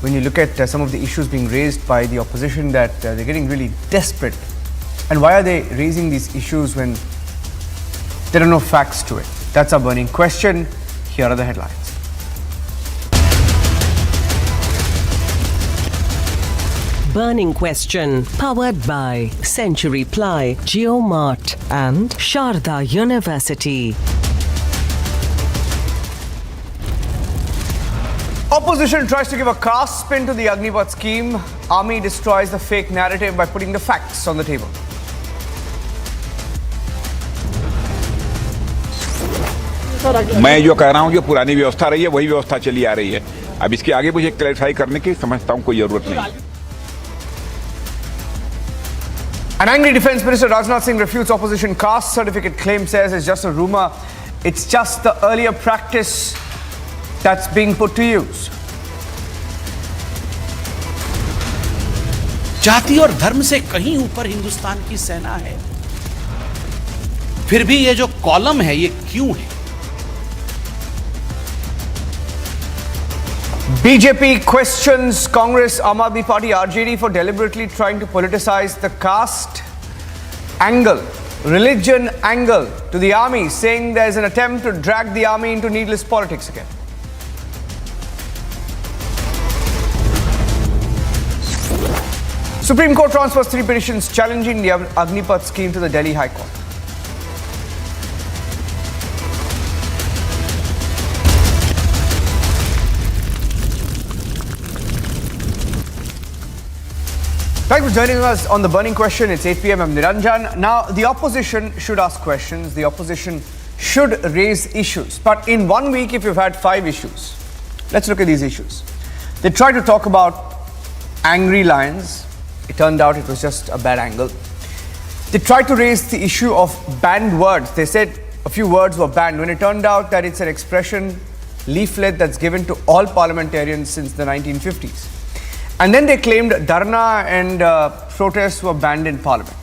when you look at some of the issues being raised by the opposition, that they're getting really desperate. And why are they raising these issues when there are no facts to it? That's our burning question. Here are the headlines. Burning Question, powered by Century Ply, JioMart and Sharda University. Opposition tries to give a caste spin to the Agnipath scheme. Army destroys the fake narrative by putting the facts on the table. मैं जो कह रहा हूँ कि पुरानी व्यवस्था रही है वही व्यवस्था चली आ रही है. अब इसके आगे मुझे क्लैरिफाई करने की समझता हूँ कोई जरूरत नहीं. An angry Defence Minister Rajnath Singh refutes opposition caste certificate claim, says it's just a rumour. It's just the earlier practice that's being put to use. जाति और धर्म से कहीं ऊपर हिंदुस्तान की सेना है. फिर भी ये जो कॉलम है ये क्यों है? BJP questions Congress, Aam Aadmi Party, RJD for deliberately trying to politicize the caste angle, religion angle to the army, saying there's an attempt to drag the army into needless politics again. Supreme Court transfers 3 petitions challenging the Agnipath scheme to the Delhi High Court. Thanks for joining us on The Burning Question. It's 8 p.m. I'm Niranjan. Now, the opposition should ask questions. The opposition should raise issues. But in 1 week, if you've had 5 issues, let's look at these issues. They tried to talk about angry lions. It turned out it was just a bad angle. They tried to raise the issue of banned words. They said a few words were banned when it turned out that it's an expression leaflet that's given to all parliamentarians since the 1950s. And then they claimed dharna and protests were banned in Parliament.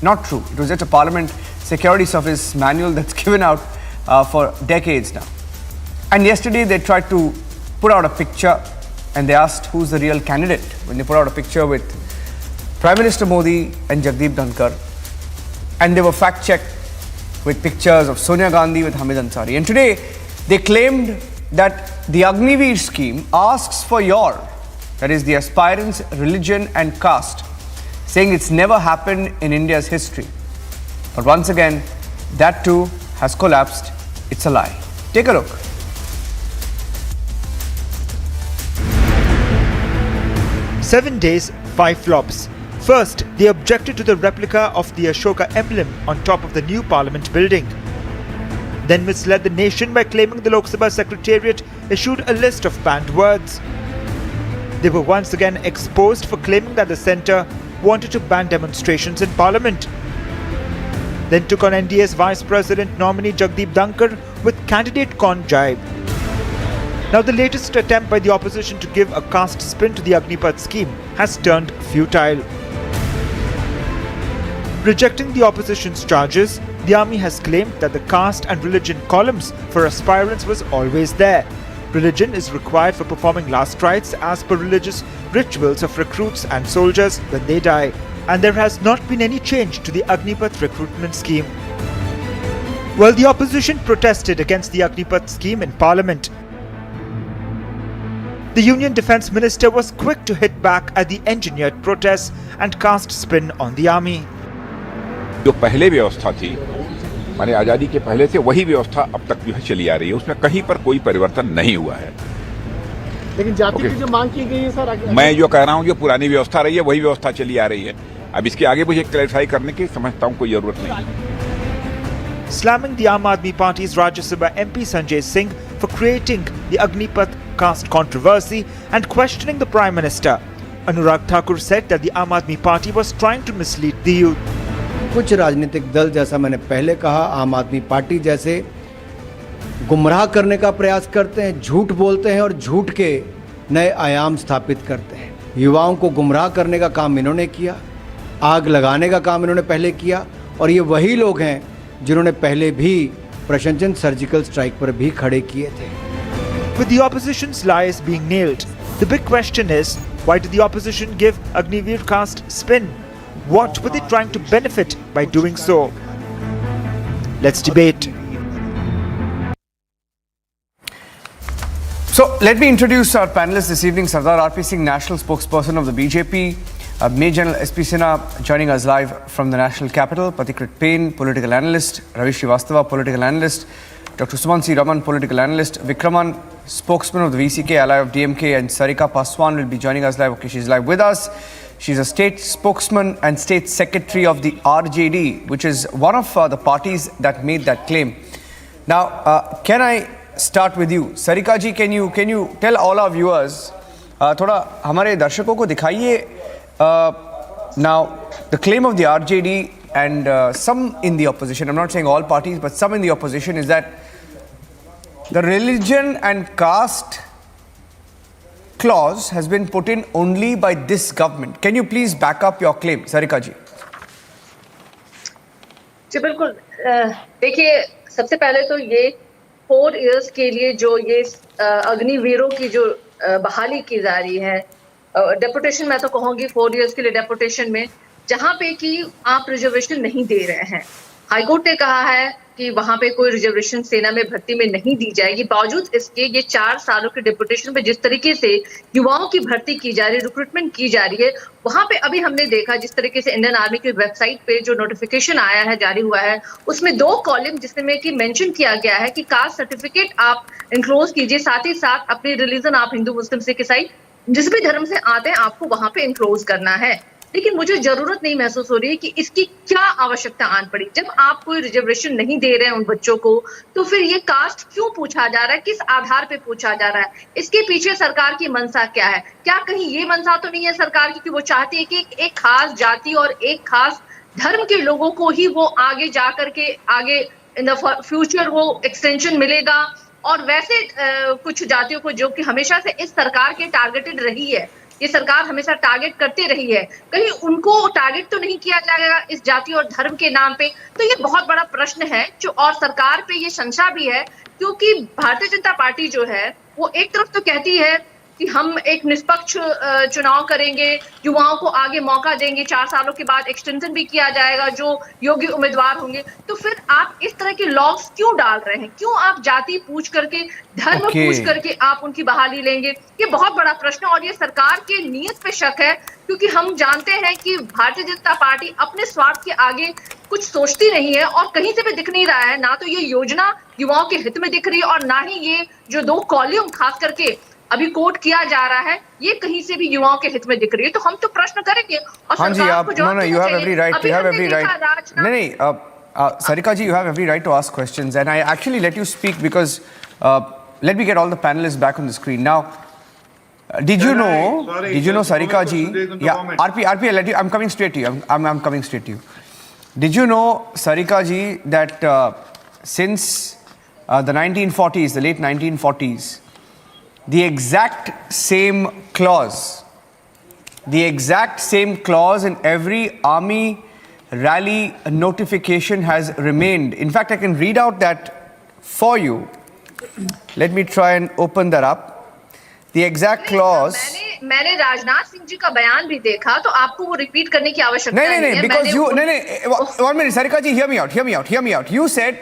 Not true. It was just a Parliament Security Service manual that's given out for decades now. And yesterday they tried to put out a picture and they asked who's the real candidate when they put out a picture with Prime Minister Modi and Jagdeep Dhankar. And they were fact-checked with pictures of Sonia Gandhi with Hamid Ansari. And today they claimed that the Agniveer scheme asks for your, that is the aspirants' religion and caste, saying it's never happened in India's history. But once again, that too has collapsed. It's a lie. Take a look. "7 days, 5 flops." First, they objected to the replica of the Ashoka emblem on top of the new Parliament building. Then misled the nation by claiming the Lok Sabha Secretariat issued a list of banned words. They were once again exposed for claiming that the centre wanted to ban demonstrations in Parliament. Then took on NDA's Vice President nominee Jagdeep Dhankar with candidate con jibe. Now the latest attempt by the opposition to give a caste spin to the Agnipath scheme has turned futile. Rejecting the opposition's charges, the army has claimed that the caste and religion columns for aspirants was always there. Religion is required for performing last rites as per religious rituals of recruits and soldiers when they die. And there has not been any change to the Agnipath recruitment scheme. While the opposition protested against the Agnipath scheme in Parliament, the Union Defence Minister was quick to hit back at the engineered protests and cast spin on the army. जो पहले व्यवस्था थी, माने आजादी के पहले से वही व्यवस्था अब तक जो है चली आ रही है, उसमें कहीं पर कोई परिवर्तन नहीं हुआ है. लेकिन जाति की जो मांग की गई है सर, मैं जो कह रहा हूँ कि पुरानी व्यवस्था रही है वही व्यवस्था चली आ रही है. अब इसके आगे मुझे क्लैरिफाई करने की समझता हूँ कोई जरूरत नहीं. Slamming the Aam Aadmi Party's Rajya Sabha MP Sanjay Singh for creating the Agnipath caste controversy and questioning the Prime Minister, Anurag Thakur said that the Aam Aadmi Party was trying to mislead the youth. कुछ राजनीतिक दल, जैसा मैंने पहले कहा, आम आदमी party जैसे गुमराह करने का प्रयास करते हैं, झूठ बोलते हैं और झूठ के नए आयाम स्थापित करते हैं. युवाओं को गुमराह करने का काम इन्होंने किया, आग लगाने का काम इन्होंने पहले किया, और ये वही लोग हैं जिन्होंने पहले भी प्रशंसन सर्जिकल स्ट्राइक पर भी खड़े किए थे. With the opposition's lies being nailed, The big question is, why did the opposition give Agniveer caste spin? What were they trying to benefit by doing so? Let's debate. So let me introduce our panelists this evening. Sardar R.P. Singh, National Spokesperson of the BJP. Major General S.P. Sinha joining us live from the National Capital. Pathikrit Payne, Political Analyst. Ravi Srivastava, Political Analyst. Dr. Suman C. Raman, Political Analyst. Vikraman, Spokesman of the VCK, ally of DMK. And Sarika Paswan will be joining us live. Okay, she's live with us. She's a state spokesman and state secretary of the RJD, which is one of the parties that made that claim. Now, can I start with you? Sarika ji, can you tell all our viewers, थोड़ा हमारे दर्शकों को दिखाइए, now the claim of the RJD and some in the opposition, I'm not saying all parties, but some in the opposition, is that the religion and caste clause has been put in only by this government. Can you please back up your claim, Sarika ji? जी बिल्कुल, देखिए सबसे पहले तो ये 4 years के लिए जो ये अग्निवीरों की जो बहाली की जा रही है, डेपुटेशन मैं तो कहूँगी 4 इयर्स के लिए डेपुटेशन में, जहाँ पे कि आप रिजर्वेशन नहीं दे रहे हैं। हाईकोर्ट ने कहा है कि वहां पे कोई रिजर्वेशन सेना में भर्ती में नहीं दी जाएगी। बावजूद इसके ये 4 सालों के डेपुटेशन पे जिस तरीके से युवाओं की भर्ती की जा रही है, रिक्रूटमेंट की जा रही है, वहां पे अभी हमने देखा जिस तरीके से इंडियन आर्मी की वेबसाइट पे जो नोटिफिकेशन आया है, जारी हुआ है, उसमें 2 कॉलम जिसमें कि मेंशन किया गया है कि कास्ट सर्टिफिकेट आप इंक्लोज कीजिए, साथ ही साथ अपनी रिलीजन आप हिंदू, मुस्लिम, सिख, ईसाई जिस भी धर्म से आते हैं आपको वहां पे इंक्लोज करना है। लेकिन मुझे जरूरत नहीं महसूस हो रही है कि इसकी क्या आवश्यकता आन पड़ी। जब आप कोई रिजर्वेशन नहीं दे रहे हैं उन बच्चों को, तो फिर ये कास्ट क्यों पूछा जा रहा है, किस आधार पे पूछा जा रहा है? इसके पीछे सरकार की मंशा क्या है? क्या कहीं ये मंशा तो नहीं है सरकार की कि वो चाहती है कि एक खास जाति और एक खास धर्म के लोगों को ही वो आगे जा करके आगे इन द फ्यूचर वो एक्सटेंशन मिलेगा, और वैसे कुछ जातियों को जो कि हमेशा से इस सरकार के टारगेटेड रही है, ये सरकार हमेशा टारगेट करती रही है, कहीं उनको टारगेट तो नहीं किया जाएगा इस जाति और धर्म के नाम पे? तो ये बहुत बड़ा प्रश्न है जो, और सरकार पे ये शंका भी है, क्योंकि भारतीय जनता पार्टी जो है वो एक तरफ तो कहती है कि हम एक निष्पक्ष चुनाव करेंगे, युवाओं को आगे मौका देंगे, 4 सालों के बाद एक्सटेंशन भी किया जाएगा जो योग्य उम्मीदवार होंगे, तो फिर आप इस तरह के लॉस क्यों डाल रहे हैं? क्यों आप जाति पूछ करके, धर्म पूछ करके आप उनकी बहाली लेंगे? ये बहुत बड़ा प्रश्न, और ये सरकार के नीयत पे शक है, क्योंकि हम जानते हैं कि भारतीय जनता पार्टी अपने स्वार्थ के आगे कुछ सोचती नहीं है, और कहीं से भी दिख नहीं रहा है, ना तो ये योजना युवाओं के हित में दिख रही है, और ना ही ये जो 2 कॉलम खास करके अभी कोट किया जा रहा है ये कहीं से भी युवाओं के हित में दिख रही है। तो हम तो प्रश्न करेंगे, और हाँ जी, आप no, you have every right, you have every right. नहीं, Sarika ji, you have every right to ask questions, and I actually let you speak because let me get all the panelists back on the screen now. Did you know, Sarika ji? Yeah, RP, I'll let you. I'm coming straight to you. I'm coming straight to you. Did you know, Sarika ji, that since the 1940s, the late 1940s, the exact same clause in every army rally notification has remained. In fact, I can read out that for you. Let me try and open that up. The exact clause. मैंने राजनाथ सिंह जी का बयान भी देखा, तो आपको वो repeat करने की आवश्यकता नहीं है। Because you, one minute, Sarika ji, hear me out. You said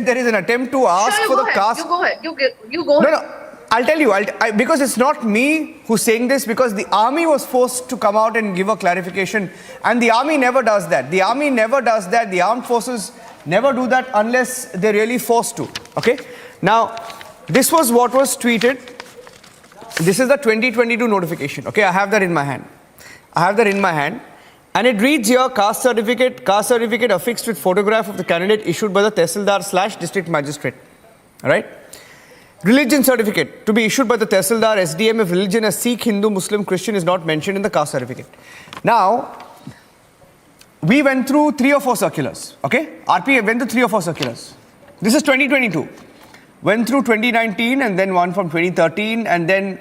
there is an attempt to ask for the caste. You go ahead. No, I'll tell you, because it's not me who's saying this, because the army was forced to come out and give a clarification, and the army never does that. The armed forces never do that unless they're really forced to. Okay? Now, this was what was tweeted. This is the 2022 notification. Okay, I have that in my hand. And it reads here, caste certificate affixed with photograph of the candidate issued by the Tehsildar/District Magistrate. All right? Religion certificate to be issued by the Tehsildar SDM if religion as Sikh, Hindu, Muslim, Christian is not mentioned in the caste certificate. Now, we went through 3 or 4 circulars. Okay? RP went through 3 or 4 circulars. This is 2022. Went through 2019 and then one from 2013 and then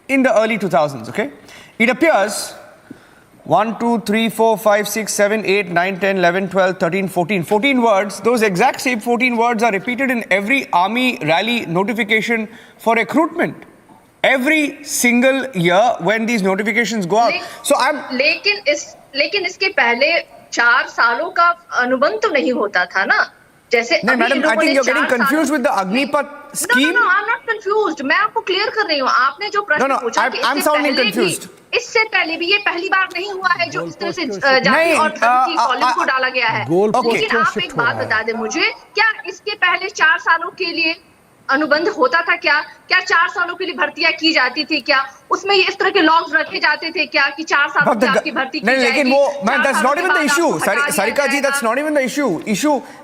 in the early 2000s. Okay? It appears 1, 2, 3, 4, 5, 6, 7, 8, 9, 10, 11, 12, 13, 14. 14 words. Those exact same 14 words are repeated in every army rally notification for recruitment. every single year when these notifications go out. So I'm लेकिन इसके पहले 4 सालों का अनुबंध तो नहीं होता था ना, जैसे no, madam, I think you're getting confused with the Agnipath scheme. No, I'm not confused. मैं आपको क्लियर कर रही हूँ. आपने जो प्रश्न पूछा कि I'm sounding confused. इससे पहले भी ये पहली बार नहीं हुआ है जो इस तरह से जाति और धर्म की कॉलम को डाला गया है. लेकिन आप एक बात बता दें मुझे, क्या इसके पहले 4 सालों के लिए अनुबंध होता था? क्या 4 सालों के लिए भर्तियां की जाती थी? क्या उसमें इस तरह के लॉग्स रखे जाते थे क्या कि 4 सालों की आपकी भर्ती की जाएगी? लेकिन वो ma'am, that's not even the issue. Sarika ji, that's not even the issue.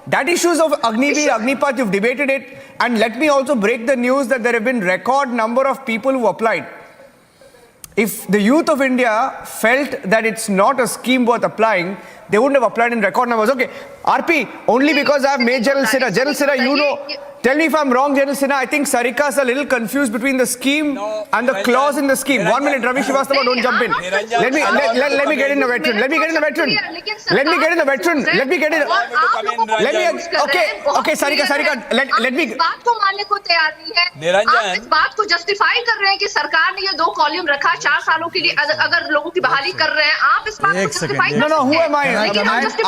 That issues of Agniveer, Agnipath, you've debated it. And let me also break the news that there have been record number of people who applied. If the youth of India felt that it's not a scheme worth applying, they wouldn't have applied in record numbers. Okay, RP, only because I have made General Sinha. General Sinha, you know, tell me if I'm wrong, General Sinha. I think Sarika's a little confused between the scheme and the clause in the scheme. 1 minute, Ravi Srivastava, don't jump in. Let me get in the veteran. Okay, Sarika, let me. इस बात को मानने को तैयार नहीं है. आप इस बात को जस्टिफाई कर रहे हैं कि सरकार ने ये 2 कॉलम रखा 4 सालों के लिए, अगर लोगों की बहाली कर रहे हैं, आप इस बात को जस्टिफाई कर सकते हैं. No, who am I?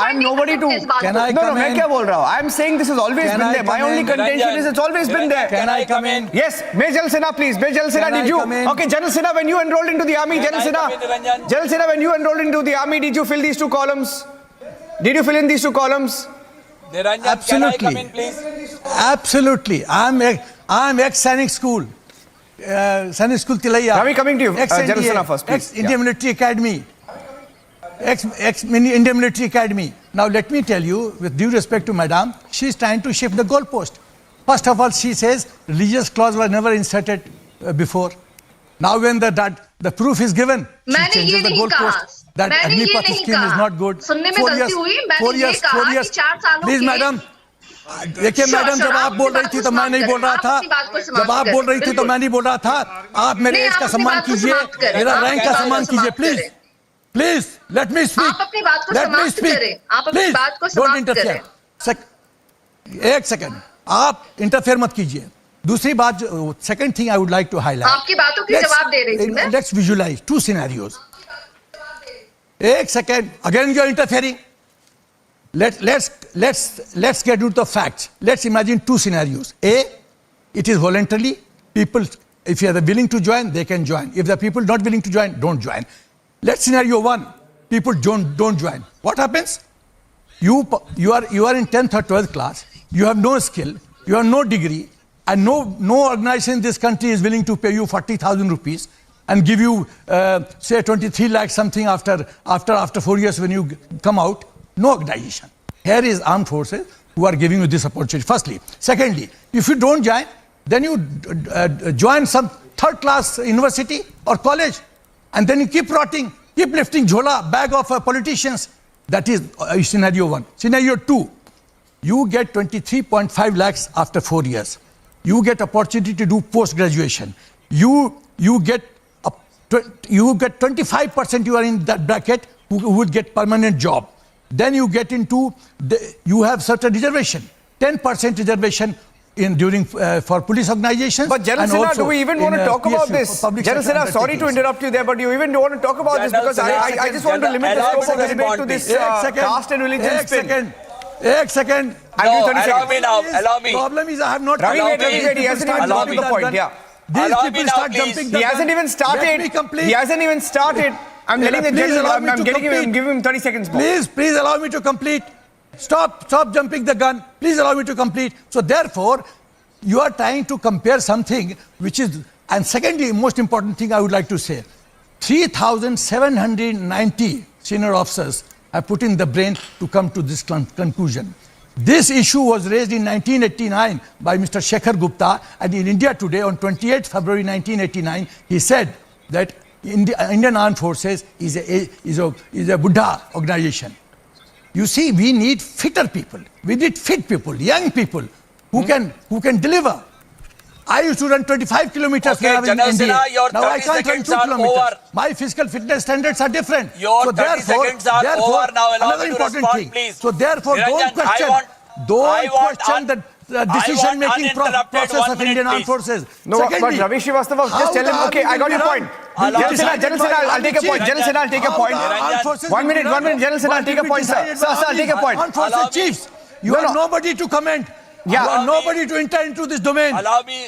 I'm nobody to. No, मैं क्या बोल रहा हूँ? I'm saying this has always been there. My only contention is it's always been there. Can I come in? Yes, Major Sinha, please. Major Sinha, did you? Okay, General Sinha, when you enrolled into the army, General Sinha, when you enrolled into the army, did you fill these 2 columns? Did you fill in these 2 columns? Absolutely. Can I come in, please? Absolutely. I'm ex-Sainik School. Sainik School Tilaiya. Ravi, coming to you. General Sinha first, please. Ex-Indian Military Academy. Ex-Indian Military Academy. Now let me tell you, with due respect to Madam, she is trying to shift the goalpost. First of all, she says religious clause was never inserted before. Now when the proof is given, she changes the goalpost. That Agnipath scheme is not good. 4 years. Please, Madam. देखिए madam, जब आप बोल रही थी तो मैं नहीं बोल रहा था. जब आप बोल रही थी तो मैं नहीं बोल रहा था. आप मेरे एज का सम्मान कीजिए, मेरा रैंक का सम्मान कीजिए, please. Please, let me speak. आप अपनी बात को समाप्त करें. आप अपनी बात को समाप्त करें. एक सेकंड, आप इंटरफेयर मत कीजिए. दूसरी बात, second thing I would like to highlight. आपकी बातों की जवाब दे रही थी मैं. Let's visualize 2 scenarios. एक second, again you are interfering. Let's get into the facts. Let's imagine 2 scenarios. A, it is voluntarily. People, if you are willing to join, they can join. If the people not willing to join, don't join. Let's scenario 1. People don't join. What happens? You are in 10th or 12th class. You have no skill. You have no degree, and no organization in this country is willing to pay you 40,000 rupees and give you say 23 lakh something after 4 years when you come out. No organization. Here is armed forces who are giving you this opportunity. Firstly, secondly, if you don't join, then you join some 3rd class university or college. And then you keep rotting, keep lifting jhola, bag of politicians. That is scenario 1. Scenario 2, you get 23.5 lakhs after 4 years. You get opportunity to do post-graduation. You get 25%, you are in that bracket who would get permanent job. Then you get into, you have certain reservation, 10% reservation during for police organizations. But General Sinha, do we even want to talk about this? General Sinha, sorry to interrupt you there, but do you even want to talk about this? Because I just want to limit the scope of the debate to this caste and religion spin. एक second. Allow me now. Allow me. Problem is I have not. Ravi, wait. He hasn't even got to the point. Yeah. These people start jumping. He hasn't even started. Let me complete. He hasn't even started. I'm letting the general. I'm giving him 30 seconds more. Please allow me to complete. Stop jumping the gun. Please allow me to complete. So therefore, you are trying to compare something which is, and secondly, most important thing I would like to say, 3,790 senior officers have put in the brain to come to this conclusion. This issue was raised in 1989 by Mr. Shekhar Gupta, and in India today, on 28 February 1989, he said that Indian Armed Forces is a Buddha organization. You see, we need fitter people. We need fit people, young people who can deliver. I used to run 25 kilometers when I was in India. Now I can't run 2 kilometers. Over. My physical fitness standards are different. Your 30 seconds are over now. Allow Another me to important respond, thing. please. So therefore, Niranjan, don't question decision-making uninterrupted process 1 of minute, Indian armed please. forces. No, but Ravi Srivastava, how just tell the him, okay, army I got your will point. run will be General decided Sena, by I'll take a army point. chief. General Sena, I'll take a How point. the armed forces 1 will be minute, run 1 minute, General Sena, I'll will take a be point, sir. decided Sir, by I'll army take a point. Armed forces Allow me. chiefs. You No, are no. nobody to comment. Yeah. You are Allow me. nobody to enter into this domain. Allow me.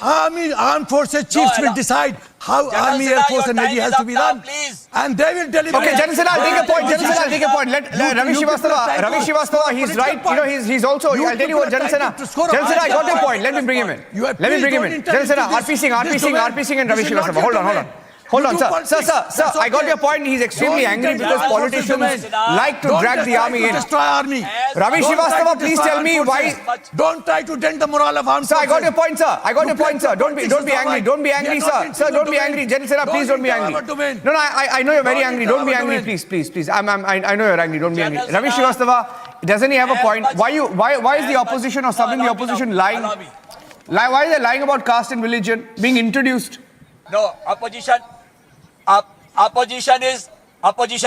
Armed forces chiefs will allow- decide how General Army, Sena, Air Force your and Navy time has is to up be now, run. please. And they will deliberate. Okay, General Sena, I'll take a point. General Sena, I'll take a point. Let Ravi you people are Srivastava, trying Ravi to Srivastava, score a he's political right. You know, point. he's also, You I'll tell you what, people are General Sena. trying to score a General Sena, I got your political point. Let me bring him in. You are- Let me please bring him don't in. enter General Sena, into RP Singh this domain. and Ravi This is not Srivastava. your Hold on. domain. Hold You on, do sir. politics. Sir, That's I got okay. your point. He's extremely Don't angry enter because into armed forces politicians domain. like to Don't drag the try army to in. destroy army. Ravi Don't try Srivastava, to please destroy tell me armed why. forces. Don't try to dent the morale of armed Sir, forces. I got your point, sir. I got You your point, play sir. Don't be politics is angry. alright. Don't be We are angry, not sir. into Sir, your don't be domain. angry. General Sena, please don't be Don't angry. enter our domain. No, I know you're very Don't angry. enter Don't be our angry, domain. please. I know you're angry. Don't be angry. General Ravi Sena, Srivastava, doesn't he have a as point? much- Why is the as opposition much- or something the allow me opposition now. lying? Allow me. Why are they lying about caste and religion being introduced? No, opposition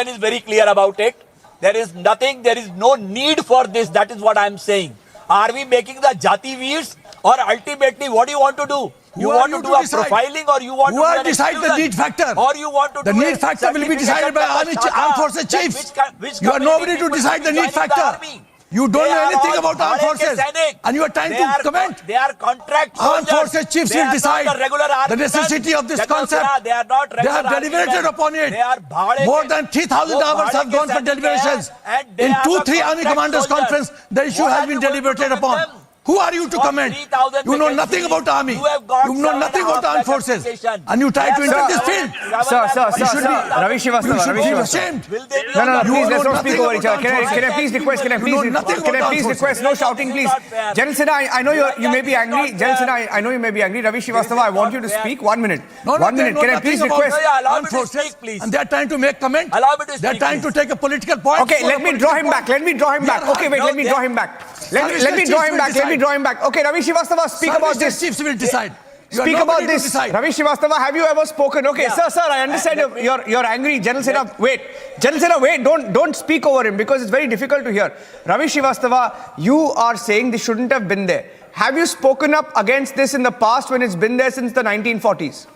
is very clear about it. There is no need for this. That is what I am saying. Are we making the Jati Veers, or ultimately what do you want to do? You Who are want you to to do a decide? profiling, or you want Who to are do an decide the exclusion? need factor? Or you want to The do need a factor will be decided by certification armed forces that chiefs. which You are community nobody to people decide the will be need joining the factor. army. You don't They know are anything all about armed Bhare ke forces. Sainik. And you are trying They to are comment. They are contract Armed soldiers. forces chiefs They will are decide not the regular the army necessity men. of this General concept. Sena, they are not They regular have army deliberated men. upon it. They are Bhare More ke- than 3,000 वो hours Bhare have के gone for सैनिक हैं, deliberations. and they In are 2-3 the army contract commanders soldiers. conference, the issue What has are been you going to do deliberated with upon. them? Who are you to For comment? 3,000 You know nothing vacancies, about army. you have got You know nothing about 7.5 armed forces. application. And you try to enter this Sir, field. Sir, You should be- Ravi Srivastava, You should Ravi be Srivastava. ashamed. Will they be No, on no, the please, You let's know not speak nothing over each other. about Can armed I please request? Can I You please know nothing can I about please armed request? No shouting, please. This is not fair. General Sena, I know you may be angry. This is not General Sena, fair. I know you may be angry. Ravi Srivastava, I want you to fair. speak. 1 minute. No, 1 they minute. know Can I nothing please about request? Yeah, allow armed me to forces, speak, please. and they are trying to make comments. Allow me to They are speak, trying to please. take a political point. Okay, for let a me political draw him point. back. Let me draw him back. Yeah, Okay, wait, no, let me they- draw him back. Let Service me chiefs draw him will back. Let me decide. draw him back. Okay, Ravi Srivastava, speak about Service this. chiefs will decide. You are Speak nobody about to this. decide. Ravi Srivastava, have you ever spoken? Okay, Yeah. sir, I understand Let me- you're angry. General Sena, wait. General Sena, wait. Don't speak over him because it's very difficult to hear. Ravi Srivastava, you are saying this shouldn't have been there. Have you spoken up against this in the past when it's been there since the 1940s?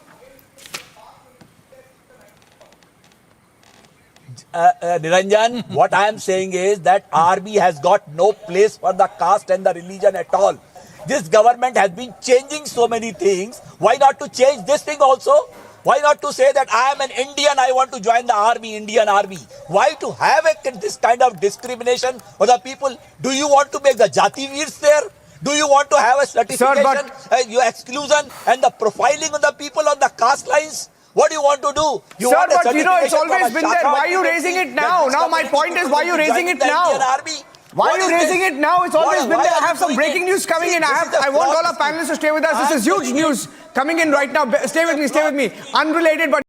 Niranjan, what I am saying is that army has got no place for the caste and the religion at all. This government has been changing so many things. Why not to change this thing also? Why not to say that I am an Indian, I want to join the army, Indian army? Why to have this kind of discrimination for the people? Do you want to make the Jati Veers there? Do you want to have a certification, your exclusion and the profiling of the people on the caste lines? What do you want to do? You Sir, want a but you know, it's certification always from a been there. Shaka Why are you agency raising it that now? this Now my community point is, people why are will you be raising joining it the now? Indian army? Why What are you is raising this? it now? It's always been Why there. are I have you some doing breaking it? news coming See, in. this is the I want all our flawed panelists to stay with us. This is huge news coming in right now. Stay with me. Unrelated, but